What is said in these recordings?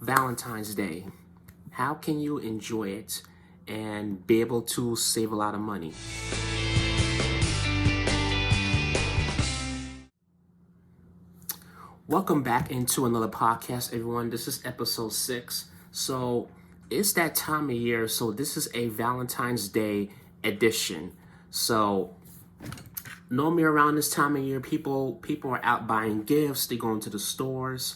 Valentine's Day. How can you enjoy it and be able to save a lot of money? Welcome back into another podcast, everyone. This is episode 6. So it's that time of year. So this is a Valentine's Day edition. So normally around this time of year, people are out buying gifts. They go into the stores.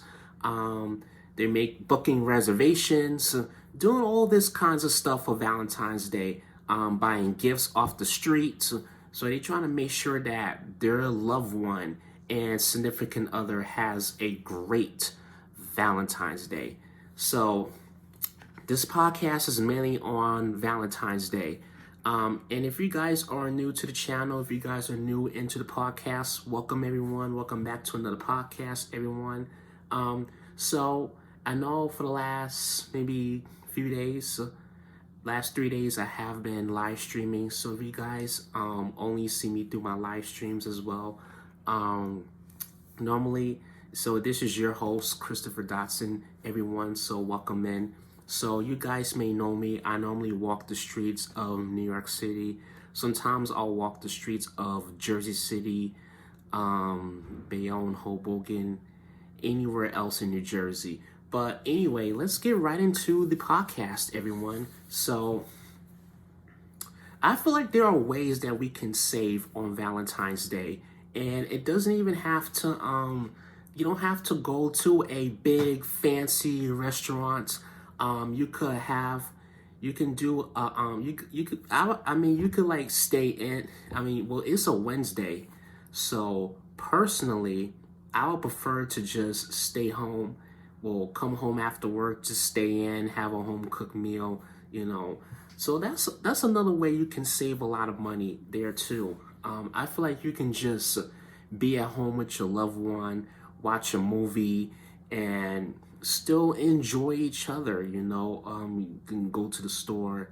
They make booking reservations, doing all this kinds of stuff for Valentine's Day. Buying gifts off the street. So they're trying to make sure that their loved one and significant other has a great Valentine's Day. So this podcast is mainly on Valentine's Day. And if you guys are new to the channel, if you guys are new into the podcast, welcome everyone. Welcome back to another podcast, everyone. So I know for the last maybe few days, last 3 days, I have been live streaming. So if you guys only see me through my live streams as well, normally, so this is your host, Christopher Dotson, everyone. So welcome in. So you guys may know me. I normally walk the streets of New York City. Sometimes I'll walk the streets of Jersey City, Bayonne, Hoboken, anywhere else in New Jersey. But anyway, let's get right into the podcast, everyone. So I feel like there are ways that we can save on Valentine's Day. And it doesn't even have to, you don't have to go to a big fancy restaurant. You can do, you could like stay in, well, it's a Wednesday. So personally, I would prefer to just stay home. Well, come home after work, just stay in, have a home cooked meal, So that's another way you can save a lot of money there too. I feel like you can just be at home with your loved one, watch a movie, and still enjoy each other. You can go to the store,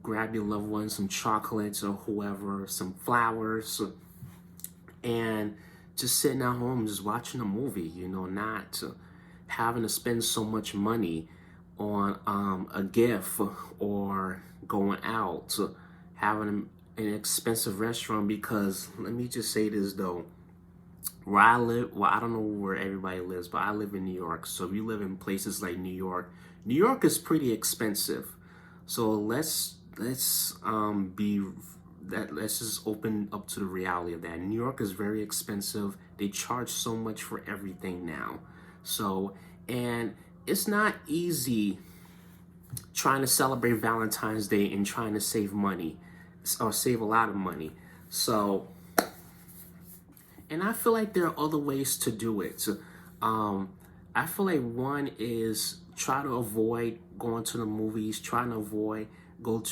grab your loved one some chocolates or whoever, some flowers, and just sitting at home, just watching a movie. Not having to spend so much money on a gift or going out, having an expensive restaurant. Because let me just say this though, where I live, well, I don't know where everybody lives, but I live in New York. So if you live in places like New York is pretty expensive. So let's just open up to the reality of that. New York is very expensive. They charge so much for everything now. So, and it's not easy trying to celebrate Valentine's Day and trying to save money or save a lot of money. So, and I feel like there are other ways to do it. I feel like one is try to avoid going to the movies, trying to avoid going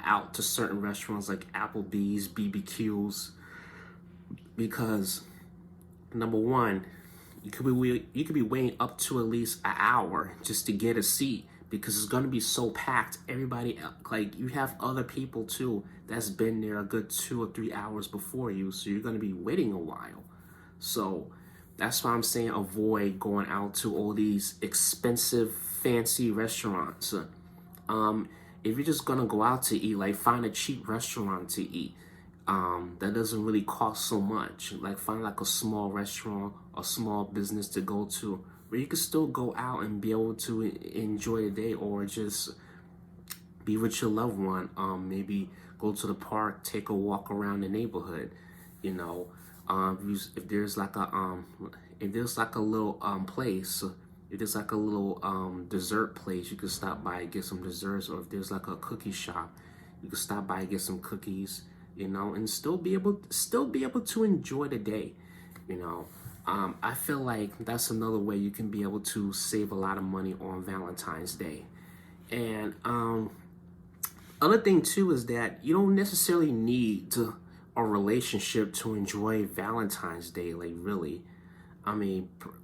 out to certain restaurants like Applebee's, BBQs, because number one, you could be waiting up to at least an hour just to get a seat because it's gonna be so packed. Everybody, like, you have other people too that's been there a good 2 or 3 hours before you, so you're gonna be waiting a while. So that's why I'm saying avoid going out to all these expensive, fancy restaurants. If you're just gonna go out to eat, like, find a cheap restaurant to eat. That doesn't really cost so much. Like, find like a small restaurant, a small business to go to where you can still go out and be able to enjoy the day, or just be with your loved one. Maybe go to the park, take a walk around the neighborhood. If there's like a little place, if there's like a little dessert place, you can stop by and get some desserts. Or if there's like a cookie shop, you can stop by and get some cookies. And still be able to enjoy the day. I feel like that's another way you can be able to save a lot of money on Valentine's Day. And other thing too is that you don't necessarily need a relationship to enjoy Valentine's Day. Like, really,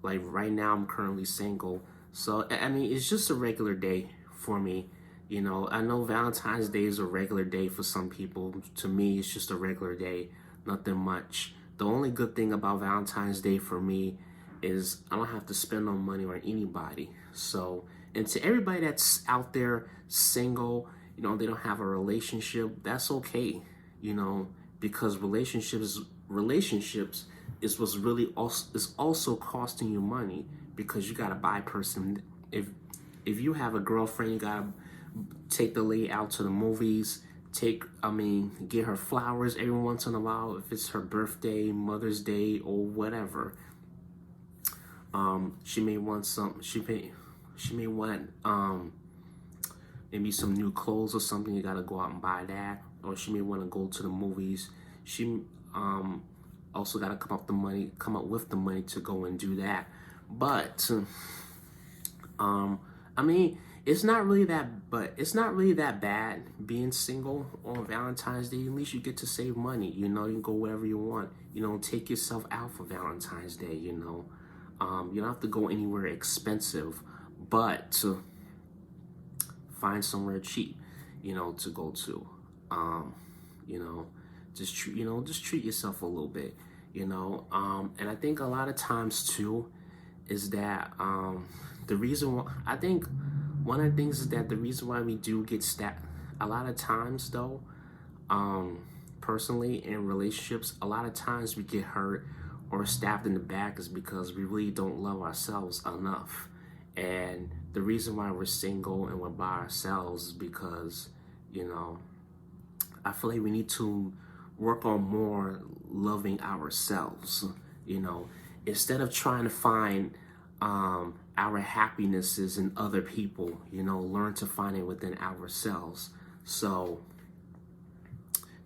like right now I'm currently single, so it's just a regular day for me. I know Valentine's Day is a regular day for some people. To me, it's just a regular day, nothing much. The only good thing about Valentine's Day for me is I don't have to spend no money on anybody. So, and to everybody that's out there single, they don't have a relationship, that's okay, because relationships is what's really also is also costing you money, because you gotta buy a person. If you have a girlfriend, you gotta take the lady out to the movies, get her flowers every once in a while if it's her birthday, Mother's Day, or whatever. She may want maybe some new clothes or something. You gotta go out and buy that. Or she may want to go to the movies. She also gotta come up with the money to go and do that. But I mean, it's not really that bad being single on Valentine's Day. At least you get to save money. You can go wherever you want. Take yourself out for Valentine's Day. You don't have to go anywhere expensive, but find somewhere cheap, to go to. Just treat yourself a little bit, and I think a lot of times too is that the reason why I think one of the things is that the reason why we do get stabbed a lot of times though, personally in relationships, a lot of times we get hurt or stabbed in the back is because we really don't love ourselves enough. And the reason why we're single and we're by ourselves is because, I feel like we need to work on more loving ourselves, instead of trying to find our happinesses in other people, learn to find it within ourselves. So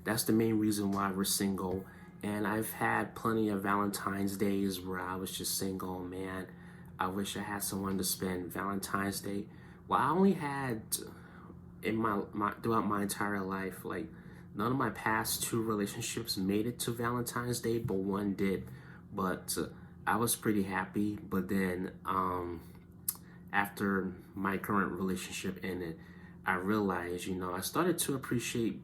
that's the main reason why we're single. And I've had plenty of Valentine's days where I was just saying, oh man, I wish I had someone to spend Valentine's Day. Well, I only had in my throughout my entire life, like none of my past 2 relationships made it to Valentine's Day, but one did. But I was pretty happy. But then after my current relationship ended, I realized, I started to appreciate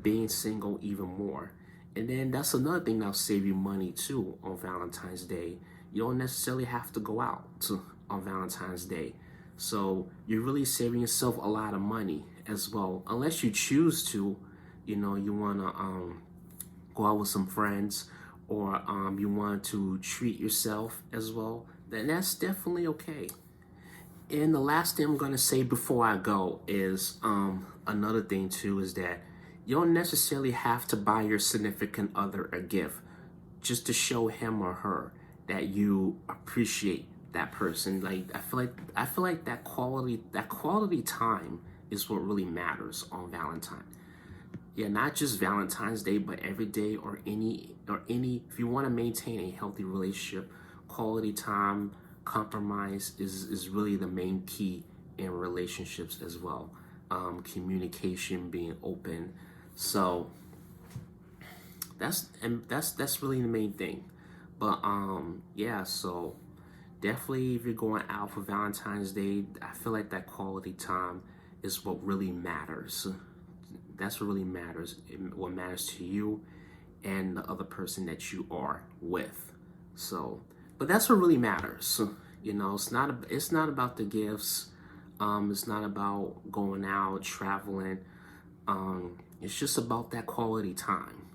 being single even more. And then that's another thing that'll save you money too on Valentine's Day. You don't necessarily have to go out on Valentine's Day. So you're really saving yourself a lot of money as well. Unless you choose to, you want to go out with some friends, or you want to treat yourself as well, then that's definitely okay. And the last thing I'm going to say before I go is another thing too is that you don't necessarily have to buy your significant other a gift just to show him or her that you appreciate that person. Like I feel like that quality time is what really matters on Valentine. Yeah, not just Valentine's Day, but every day or any if you want to maintain a healthy relationship, quality time, compromise is really the main key in relationships as well. Communication, being open. So that's really the main thing. But yeah, so definitely if you're going out for Valentine's Day, I feel like that quality time is what really matters. That's what really matters. What matters to you and the other person that you are with. So, but that's what really matters. It's not about the gifts. It's not about going out, traveling. It's just about that quality time.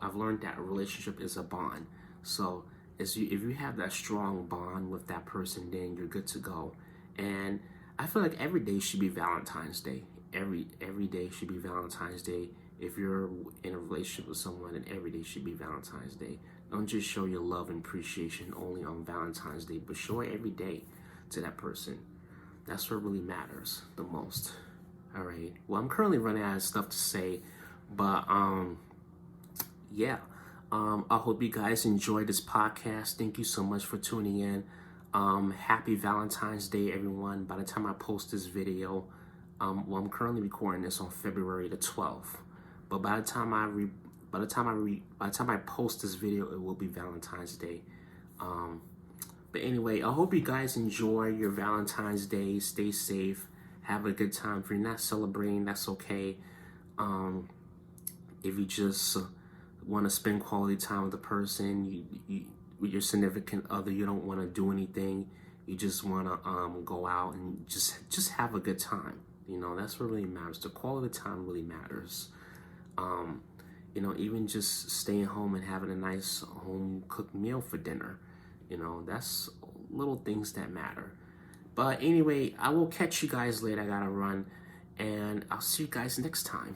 I've learned that a relationship is a bond. So if you have that strong bond with that person, then you're good to go. And I feel like every day should be Valentine's Day. Every day should be Valentine's Day. If you're in a relationship with someone, then every day should be Valentine's Day. Don't just show your love and appreciation only on Valentine's Day, but show it every day to that person. That's what really matters the most. All right. Well, I'm currently running out of stuff to say, but yeah. I hope you guys enjoyed this podcast. Thank you so much for tuning in. Happy Valentine's Day, everyone. By the time I post this video, I'm currently recording this on February the 12th. But by the time I post this video, it will be Valentine's Day. But anyway, I hope you guys enjoy your Valentine's Day. Stay safe. Have a good time. If you're not celebrating, that's okay. If you just want to spend quality time with the person, with your significant other, you don't want to do anything. You just want to go out and just have a good time. You know, that's what really matters. The quality of time really matters. Um, you know, even just staying home and having a nice home cooked meal for dinner. You know, that's little things that matter. But anyway, I will catch you guys later. I gotta run, and I'll see you guys next time.